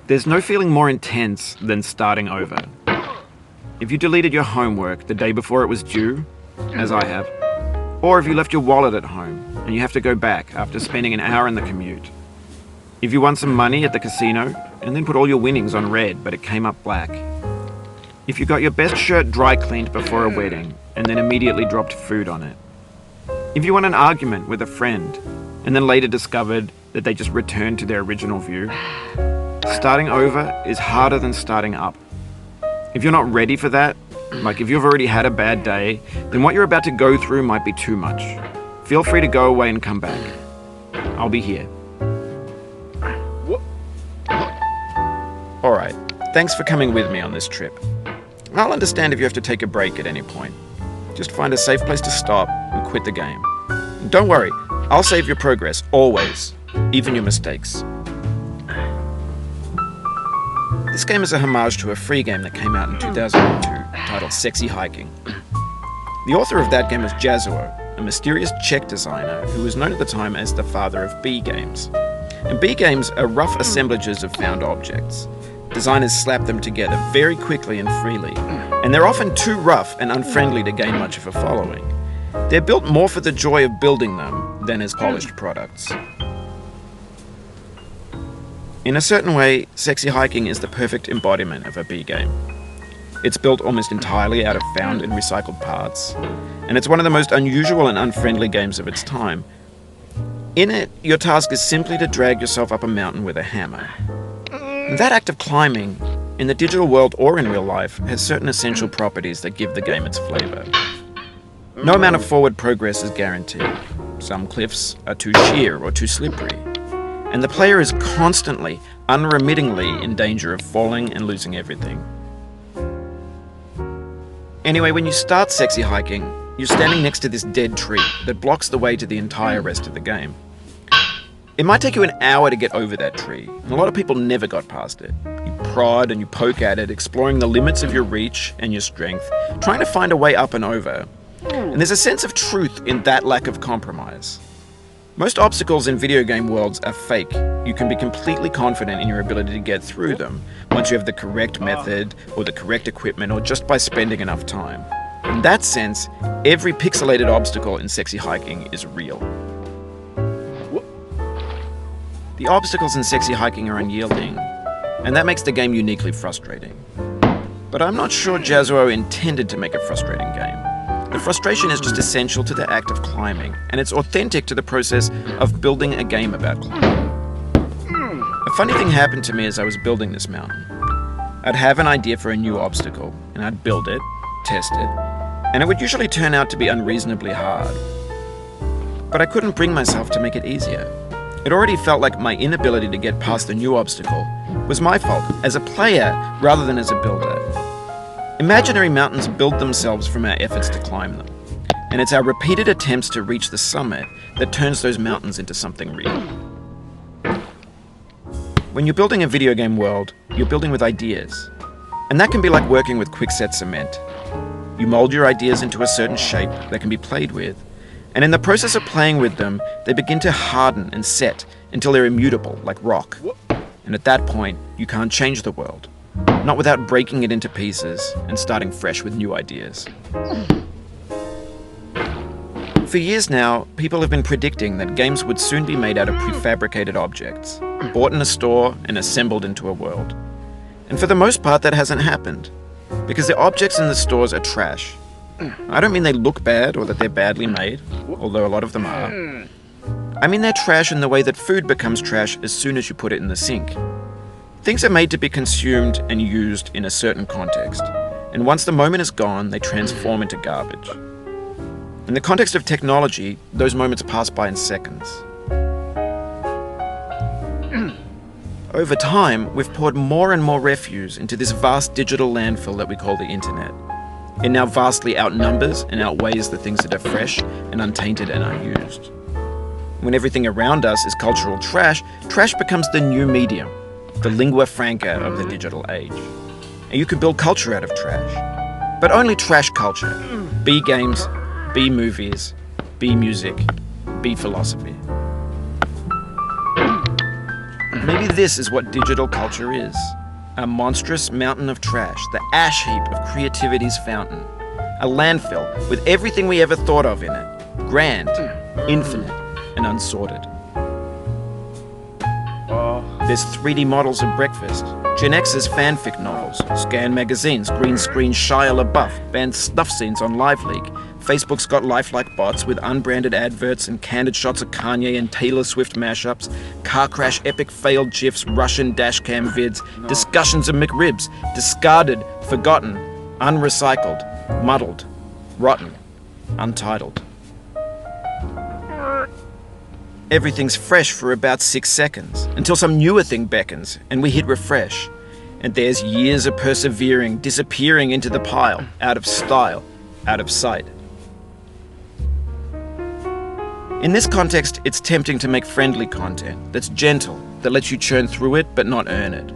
There's no feeling more intense than starting over. If you deleted your homework the day before it was due, as I have, or if you left your wallet at home and you have to go back after spending an hour in the commute. If you won some money at the casino and then put all your winnings on red but it came up black. If you got your best shirt dry cleaned before a wedding and then immediately dropped food on it. If you won an argument with a friend and then later discovered that they just returned to their original view. Starting over is harder than starting up. If you're not ready for that, like if you've already had a bad day, then what you're about to go through might be too much. Feel free to go away and come back. I'll be here. Alright, thanks for coming with me on this trip. I'll understand if you have to take a break at any point. Just find a safe place to stop and quit the game. And don't worry, I'll save your progress, always, even your mistakes. This game is a homage to a free game that came out in 2002, titled Sexy Hiking. The author of that game was Jazuo, a mysterious Czech designer who was known at the time as the father of B games. And B games are rough assemblages of found objects. Designers slap them together very quickly and freely, and they're often too rough and unfriendly to gain much of a following. They're built more for the joy of building them than as polished products. In a certain way, Sexy Hiking is the perfect embodiment of a B game. It's built almost entirely out of found and recycled parts, and it's one of the most unusual and unfriendly games of its time. In it, your task is simply to drag yourself up a mountain with a hammer. And that act of climbing, in the digital world or in real life, has certain essential properties that give the game its flavor. No amount of forward progress is guaranteed. Some cliffs are too sheer or too slippery. And the player is constantly, unremittingly in danger of falling and losing everything. Anyway, when you start Sexy Hiking, you're standing next to this dead tree that blocks the way to the entire rest of the game. It might take you an hour to get over that tree, and a lot of people never got past it. You prod and you poke at it, exploring the limits of your reach and your strength, trying to find a way up and over. And there's a sense of truth in that lack of compromise. Most obstacles in video game worlds are fake. You can be completely confident in your ability to get through them once you have the correct method or the correct equipment or just by spending enough time. In that sense, every pixelated obstacle in Sexy Hiking is real. The obstacles in Sexy Hiking are unyielding, and that makes the game uniquely frustrating. But I'm not sure Jazuo intended to make a frustrating game. The frustration is just essential to the act of climbing, and it's authentic to the process of building a game about climbing. A funny thing happened to me as I was building this mountain. I'd have an idea for a new obstacle, and I'd build it, test it, and it would usually turn out to be unreasonably hard. But I couldn't bring myself to make it easier. It already felt like my inability to get past the new obstacle was my fault as a player rather than as a builder. Imaginary mountains build themselves from our efforts to climb them, and it's our repeated attempts to reach the summit that turns those mountains into something real. When you're building a video game world, you're building with ideas, and that can be like working with quickset cement. You mold your ideas into a certain shape that can be played with, and in the process of playing with them, they begin to harden and set until they're immutable, like rock. And at that point, you can't change the world. Not without breaking it into pieces and starting fresh with new ideas. For years now, people have been predicting that games would soon be made out of prefabricated objects, bought in a store and assembled into a world. And for the most part, that hasn't happened, because the objects in the stores are trash. I don't mean they look bad or that they're badly made, although a lot of them are. I mean they're trash in the way that food becomes trash as soon as you put it in the sink. Things are made to be consumed and used in a certain context, and once the moment is gone, they transform into garbage. In the context of technology, those moments pass by in seconds. Over time, we've poured more and more refuse into this vast digital landfill that we call the internet. It now vastly outnumbers and outweighs the things that are fresh and untainted and unused. When everything around us is cultural trash, trash becomes the new medium, the lingua franca of the digital age. And you can build culture out of trash. But only trash culture. B games, B movies, B music, B philosophy. Maybe this is what digital culture is. A monstrous mountain of trash, the ash heap of creativity's fountain. A landfill with everything we ever thought of in it. Grand, infinite, and unsorted. There's 3D models of breakfast, Gen X's fanfic novels, scan magazines, green screen Shia LaBeouf, banned snuff scenes on LiveLeak. Facebook's got lifelike bots with unbranded adverts and candid shots of Kanye and Taylor Swift mashups, car crash epic failed GIFs, Russian dashcam vids, discussions of McRibs, discarded, forgotten, unrecycled, muddled, rotten, untitled. Everything's fresh for about 6 seconds, until some newer thing beckons, and we hit refresh. And there's years of persevering, disappearing into the pile, out of style, out of sight. In this context, it's tempting to make friendly content that's gentle, that lets you churn through it but not earn it.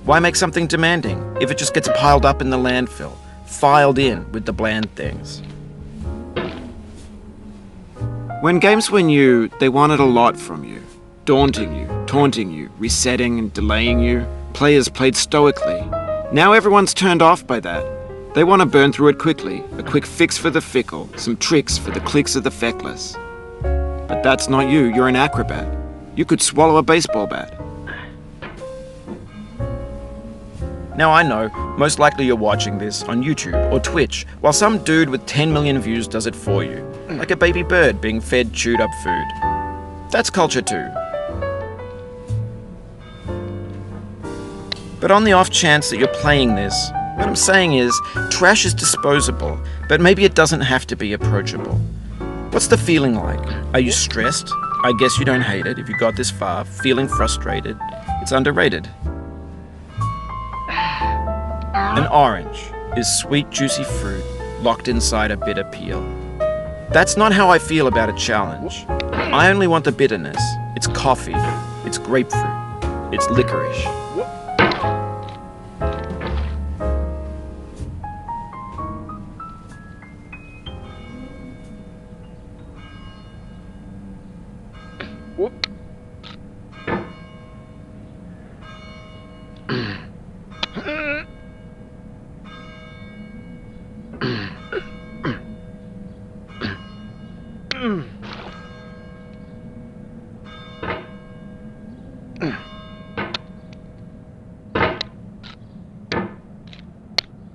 Why make something demanding if it just gets piled up in the landfill, filed in with the bland things? When games were new, they wanted a lot from you. Daunting you, taunting you, resetting and delaying you. Players played stoically. Now everyone's turned off by that. They want to burn through it quickly, a quick fix for the fickle, some tricks for the clicks of the feckless. But that's not you, you're an acrobat. You could swallow a baseball bat. Now I know, most likely you're watching this on YouTube or Twitch, while some dude with 10 million views does it for you, like a baby bird being fed chewed up food. That's culture too. But on the off chance that you're playing this, what I'm saying is, trash is disposable, but maybe it doesn't have to be approachable. What's the feeling like? Are you stressed? I guess you don't hate it if you got this far. Feeling frustrated? It's underrated. An orange is sweet, juicy fruit locked inside a bitter peel. That's not how I feel about a challenge. I only want the bitterness. It's coffee. It's grapefruit. It's licorice.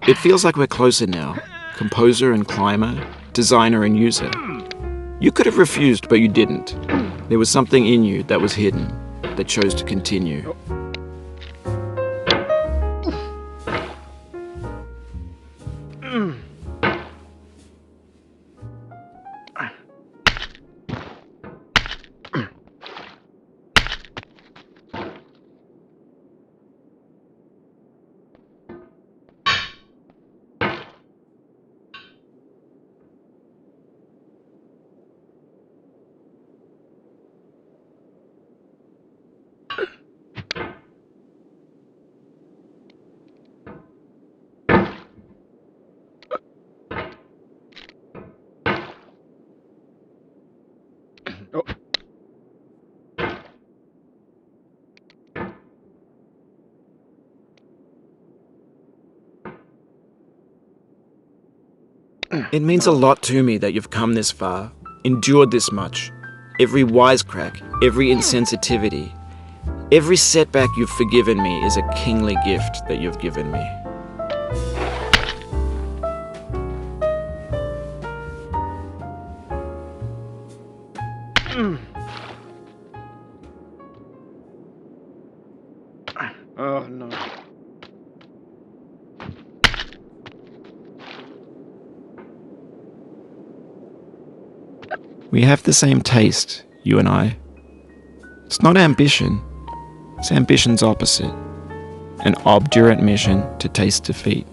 It feels like we're closer now, composer and climber, designer and user. You could have refused, but you didn't. There was something in you that was hidden, that chose to continue. It means a lot to me that you've come this far, endured this much. Every wisecrack, every insensitivity, every setback you've forgiven me is a kingly gift that you've given me. Oh no. We have the same taste, you and I. It's not ambition, it's ambition's opposite. An obdurate mission to taste defeat.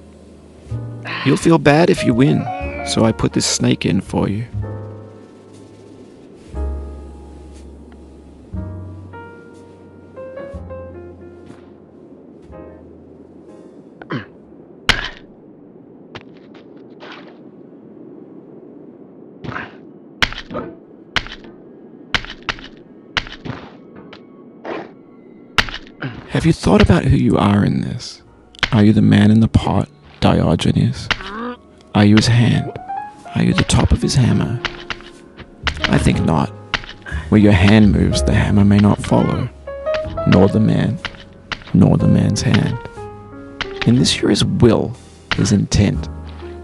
You'll feel bad if you win, so I put this snake in for you. Have you thought about who you are in this? Are you the man in the pot, Diogenes? Are you his hand? Are you the top of his hammer? I think not. Where your hand moves, the hammer may not follow, nor the man, nor the man's hand. In this you're his will, his intent,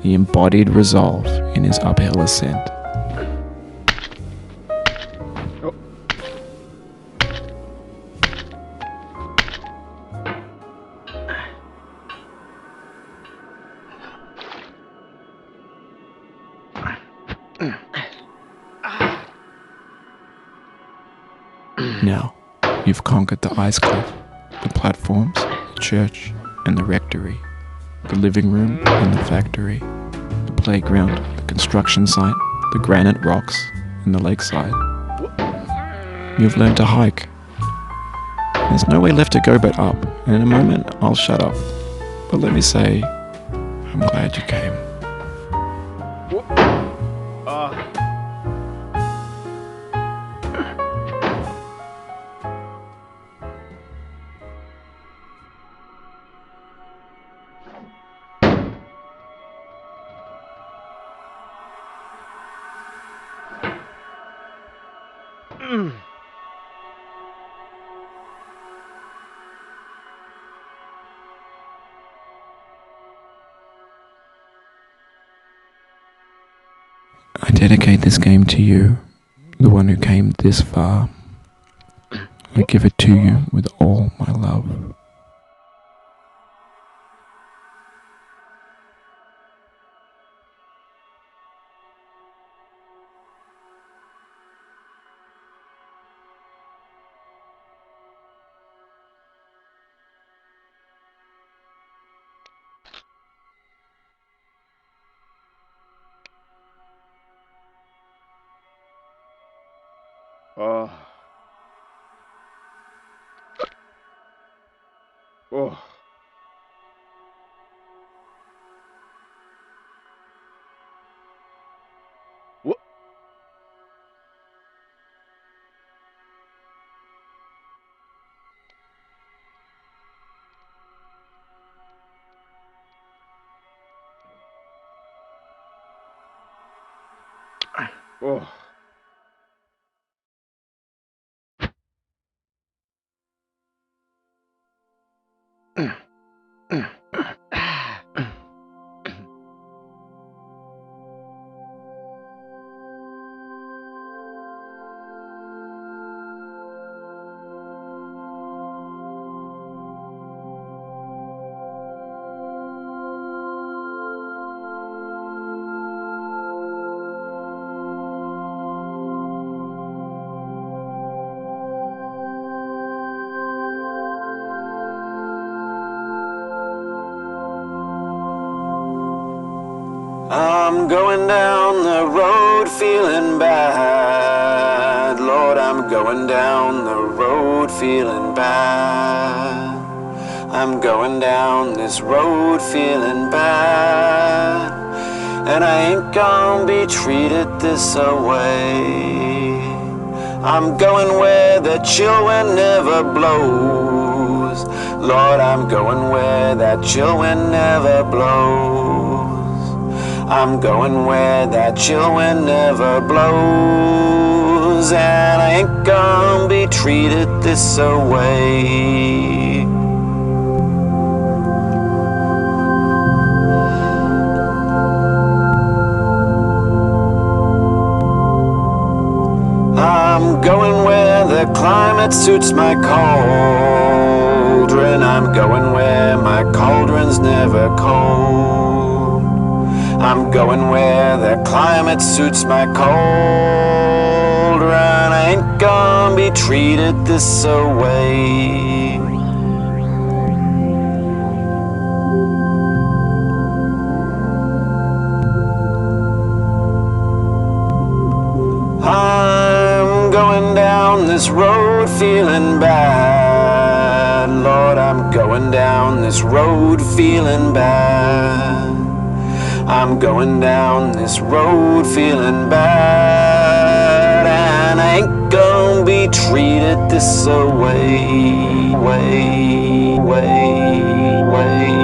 the embodied resolve in his uphill ascent. Now, you've conquered the ice cliff, the platforms, the church, and the rectory, the living room and the factory, the playground, the construction site, the granite rocks, and the lakeside. You've learned to hike. There's no way left to go but up, and in a moment I'll shut up. But let me say, I'm glad you came. I dedicate this game to you, the one who came this far. I give it to you with all my love. Oh. Oh. What? Oh. I'm going down the road feeling bad. Lord, I'm going down the road feeling bad. I'm going down this road feeling bad. And I ain't gonna be treated this away. I'm going where the chill wind never blows. Lord, I'm going where that chill wind never blows. I'm going where that chill wind never blows. And I ain't gonna be treated this away. I'm going where the climate suits my cauldron. I'm going where my cauldron's never cold. I'm going where the climate suits my cauldron. I ain't gonna be treated this away. I'm going down this road feeling bad. Lord, I'm going down this road feeling bad. I'm going down this road feeling bad. And I ain't gonna be treated this away, way, way, way.